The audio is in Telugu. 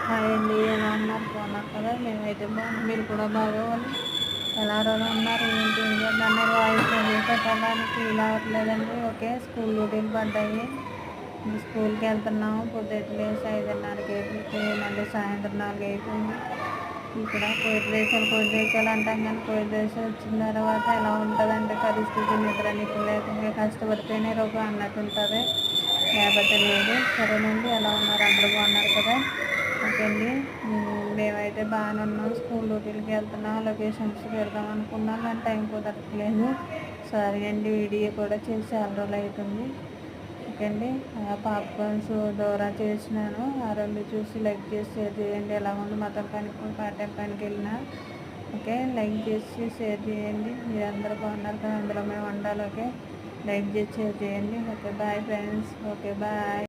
హాయ్ అండి, ఎలా ఉన్నారు? బాగున్నారు కదా? మేమైతే బాగున్నాం. మీరు కూడా బాగోవాలి. ఎలా ఉన్నారు? ఏంటి ఏం చేస్తున్నారు? వాయిస్ మెసేజ్ పెట్టడానికి వీలు అవ్వట్లేదండి. ఓకే, స్కూల్ డ్యూటీలు పడ్డాయి. స్కూల్కి వెళ్తున్నాము. పొద్దున్న లేసి 5:30కి అయితే మళ్ళీ సాయంత్రం 4 అయిపోయింది. ఇక్కడ కోటి దేశాలు అంటాం, కానీ కోటి దేశం వచ్చిన తర్వాత ఎలా ఉంటుందంటే పరిస్థితి నిద్ర నిప్పు లేకుండా కష్టపడితేనే రూపం అన్నట్టు ఉంటుంది, లేకపోతే లేదు. సరేనండి, ఎలా ఉన్నారు? అందరూ బాగున్నారు కదా? ఓకే అండి. మేమైతే బాగానే ఉన్నాం. స్కూల్ డ్యూటీలకి వెళ్తున్నాం. లొకేషన్స్ పెడదాం అనుకున్నాం, కానీ టైం కుదరట్లేదు. సరే అండి, వీడియో కూడా చేసి చాలా రోజులు అవుతుంది. ఓకే అండి. పాప్కార్న్స్ దూరా చేసినాను. ఆ రెండు చూసి లైక్ చేసి షేర్ చేయండి. ఎలా ఉంది మతం పనికి పాఠ్యం పనికి వెళ్ళినా. ఓకే, లైక్ చేసి షేర్ చేయండి. మీరు అందరూ బాగున్నారు కదా? అందులో మేము ఉండాలి. ఓకే, లైక్ చేసి షేర్ చేయండి. Okay, bye friends. Okay, bye.